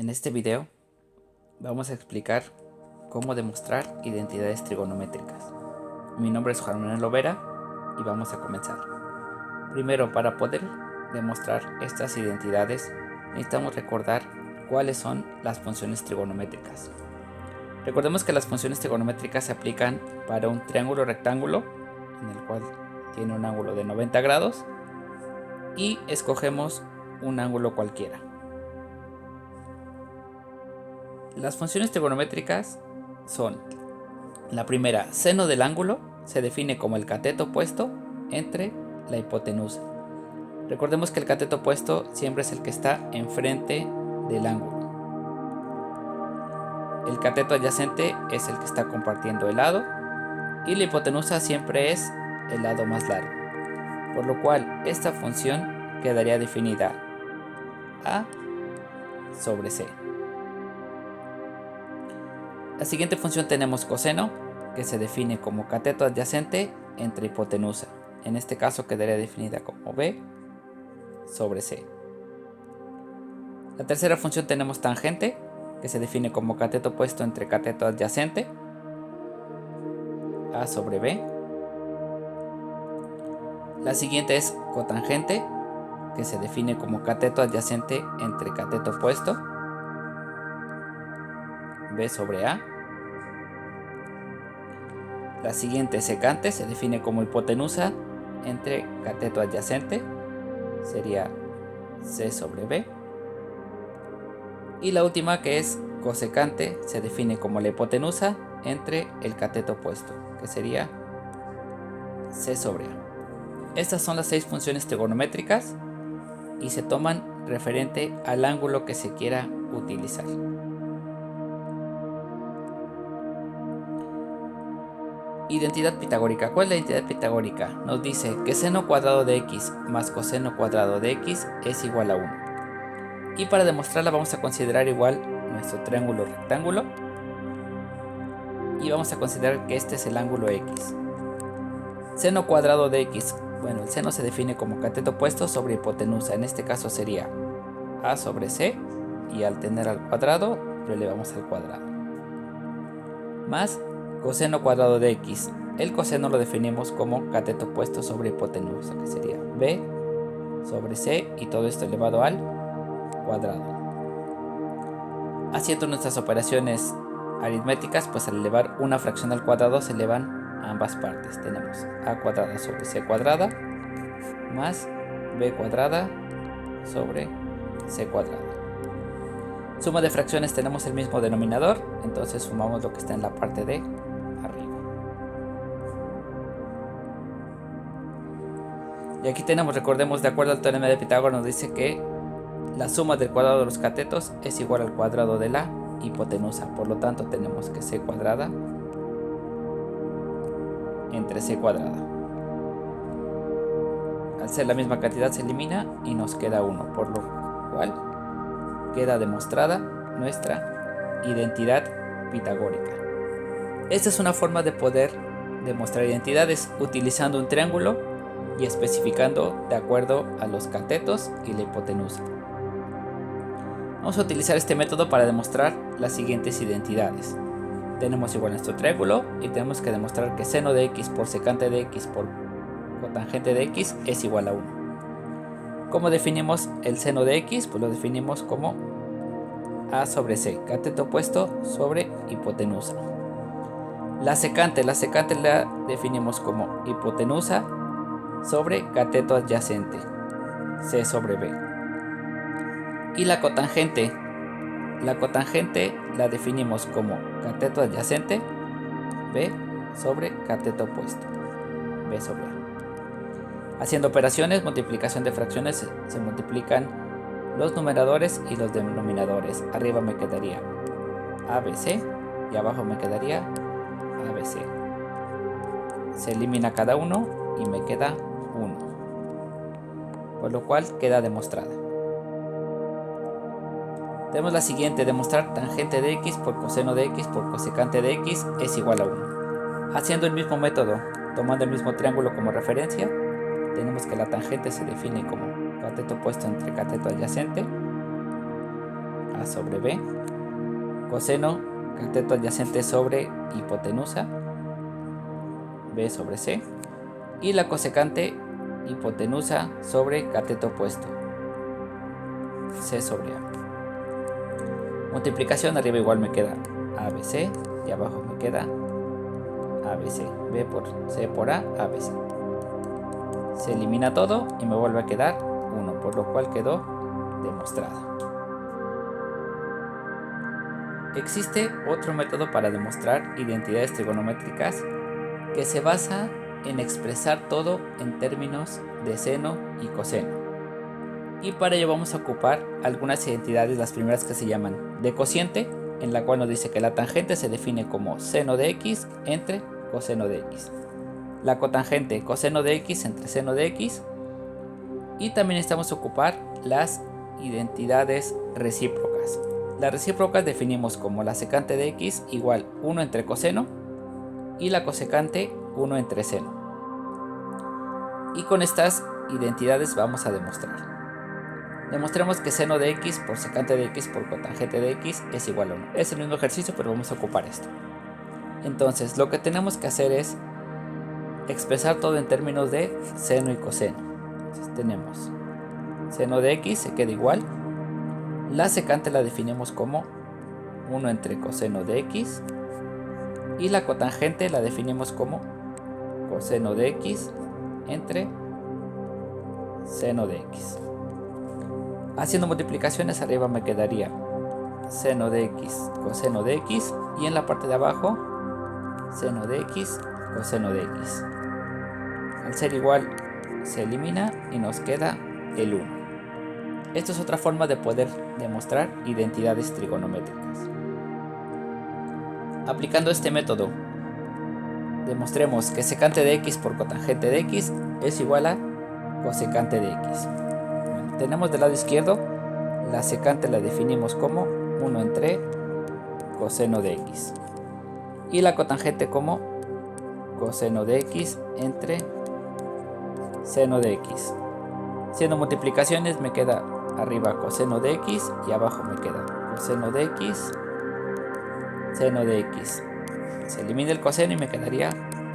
En este video vamos a explicar cómo demostrar identidades trigonométricas. Mi nombre es Juan Manuel Lovera y vamos a comenzar. Primero, para poder demostrar estas identidades necesitamos recordar cuáles son las funciones trigonométricas. Recordemos que las funciones trigonométricas se aplican para un triángulo rectángulo en el cual tiene un ángulo de 90 grados y escogemos un ángulo cualquiera. Las funciones trigonométricas son: la primera, seno del ángulo, se define como el cateto opuesto entre la hipotenusa. Recordemos que el cateto opuesto siempre es el que está enfrente del ángulo. El cateto adyacente es el que está compartiendo el lado y la hipotenusa siempre es el lado más largo, por lo cual esta función quedaría definida A sobre C. La siguiente función tenemos coseno, que se define como cateto adyacente entre hipotenusa. En este caso quedaría definida como B sobre C. La tercera función tenemos tangente, que se define como cateto opuesto entre cateto adyacente, A sobre B. La siguiente es cotangente, que se define como cateto adyacente entre cateto opuesto, B sobre A. La siguiente secante se define como hipotenusa entre cateto adyacente, sería C sobre B. Y la última, que es cosecante, se define como la hipotenusa entre el cateto opuesto, que sería C sobre A. Estas son las 6 funciones trigonométricas y se toman referente al ángulo que se quiera utilizar. Identidad pitagórica. ¿Cuál es la identidad pitagórica? Nos dice que seno cuadrado de x más coseno cuadrado de x es igual a 1. Y para demostrarla vamos a considerar igual nuestro triángulo rectángulo y vamos a considerar que este es el ángulo x. Seno cuadrado de x, bueno, el seno se define como cateto opuesto sobre hipotenusa. En este caso sería A sobre C, y al tener al cuadrado lo elevamos al cuadrado, más coseno cuadrado de x. El coseno lo definimos como cateto opuesto sobre hipotenusa, que sería B sobre C, y todo esto elevado al cuadrado. Haciendo nuestras operaciones aritméticas, pues al elevar una fracción al cuadrado se elevan ambas partes. Tenemos A cuadrada sobre C cuadrada más B cuadrada sobre C cuadrada. Suma de fracciones, tenemos el mismo denominador, entonces sumamos lo que está en la parte de arriba. Y aquí tenemos, recordemos, de acuerdo al teorema de Pitágoras, nos dice que la suma del cuadrado de los catetos es igual al cuadrado de la hipotenusa. Por lo tanto tenemos que C cuadrada entre C cuadrada. Al ser la misma cantidad se elimina y nos queda 1, por lo cual queda demostrada nuestra identidad pitagórica. Esta es una forma de poder demostrar identidades utilizando un triángulo y especificando de acuerdo a los catetos y la hipotenusa. Vamos a utilizar este método para demostrar las siguientes identidades. Tenemos igual nuestro triángulo y tenemos que demostrar que seno de x por secante de x por cotangente de x es igual a 1. ¿Cómo definimos el seno de x? Pues lo definimos como A sobre C, cateto opuesto sobre hipotenusa. La secante la definimos como hipotenusa sobre cateto adyacente, C sobre B. Y la cotangente la definimos como cateto adyacente, B sobre cateto opuesto, B sobre A. Haciendo operaciones, multiplicación de fracciones, se multiplican los numeradores y los denominadores. Arriba me quedaría ABC y abajo me quedaría ABC. Se elimina cada uno y me queda 1, por lo cual queda demostrada. Tenemos la siguiente: demostrar tangente de x por coseno de x por cosecante de x es igual a 1. Haciendo el mismo método, tomando el mismo triángulo como referencia, tenemos que la tangente se define como cateto opuesto entre cateto adyacente, A sobre B, coseno cateto adyacente sobre hipotenusa, B sobre C, y la cosecante hipotenusa sobre cateto opuesto, C sobre A. Multiplicación, arriba igual me queda ABC y abajo me queda ABC, B por C por A, ABC. Se elimina todo y me vuelve a quedar 1, por lo cual quedó demostrada. Existe otro método para demostrar identidades trigonométricas que se basa en expresar todo en términos de seno y coseno. Y para ello vamos a ocupar algunas identidades, las primeras que se llaman de cociente, en la cual nos dice que la tangente se define como seno de x entre coseno de x. La cotangente coseno de x entre seno de x. Y también necesitamos ocupar las identidades recíprocas. Las recíprocas definimos como la secante de x igual 1 entre coseno y la cosecante 1 entre seno. Y con estas identidades vamos a demostrar. Demostremos que seno de x por secante de x por cotangente de x es igual a 1. Es el mismo ejercicio, pero vamos a ocupar esto. Entonces, lo que tenemos que hacer es expresar todo en términos de seno y coseno. Entonces, tenemos seno de x se queda igual. La secante la definimos como 1 entre coseno de x. Y la cotangente la definimos como coseno de x entre seno de x. Haciendo multiplicaciones, arriba me quedaría seno de x, coseno de x, y en la parte de abajo seno de x, coseno de x. Al ser igual se elimina y nos queda el 1. Esto es otra forma de poder demostrar identidades trigonométricas. Aplicando este método, demostremos que secante de x por cotangente de x es igual a cosecante de x. Bueno, tenemos del lado izquierdo la secante, la definimos como 1 entre coseno de x. Y la cotangente como coseno de x entre seno de x. Haciendo multiplicaciones me queda arriba coseno de x y abajo me queda coseno de x, seno de x. Se elimina el coseno y me quedaría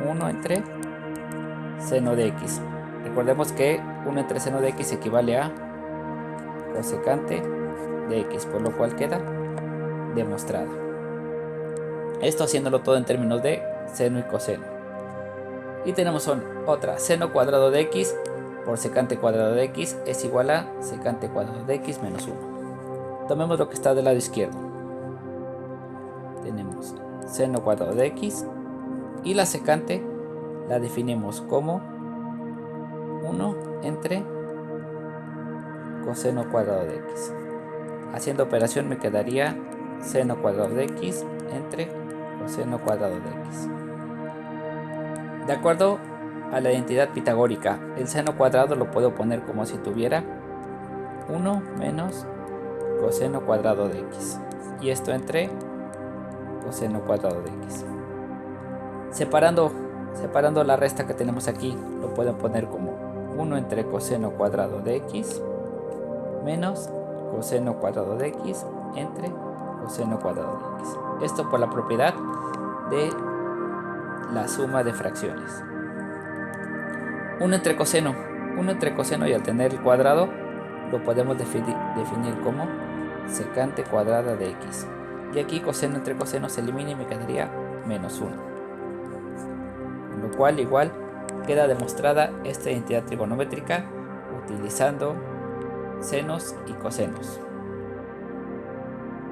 1 entre seno de x. Recordemos que 1 entre seno de x equivale a cosecante de x, por lo cual queda demostrada. Esto haciéndolo todo en términos de seno y coseno. Y tenemos otra, seno cuadrado de x por secante cuadrado de x es igual a secante cuadrado de x menos 1. Tomemos lo que está del lado izquierdo. Tenemos seno cuadrado de x y la secante la definimos como 1 entre coseno cuadrado de x. Haciendo operación me quedaría seno cuadrado de x entre coseno cuadrado de x. De acuerdo a la identidad pitagórica, el seno cuadrado lo puedo poner como si tuviera 1 menos coseno cuadrado de x. Y esto entre coseno cuadrado de x. Separando la resta que tenemos aquí, lo puedo poner como 1 entre coseno cuadrado de x menos coseno cuadrado de x entre coseno cuadrado de x. Esto por la propiedad de la suma de fracciones. 1 entre coseno y al tener el cuadrado lo podemos definir como secante cuadrada de x. Y aquí coseno entre coseno se elimina y me quedaría menos 1. Con lo cual igual queda demostrada esta identidad trigonométrica utilizando senos y cosenos.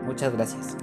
Muchas gracias.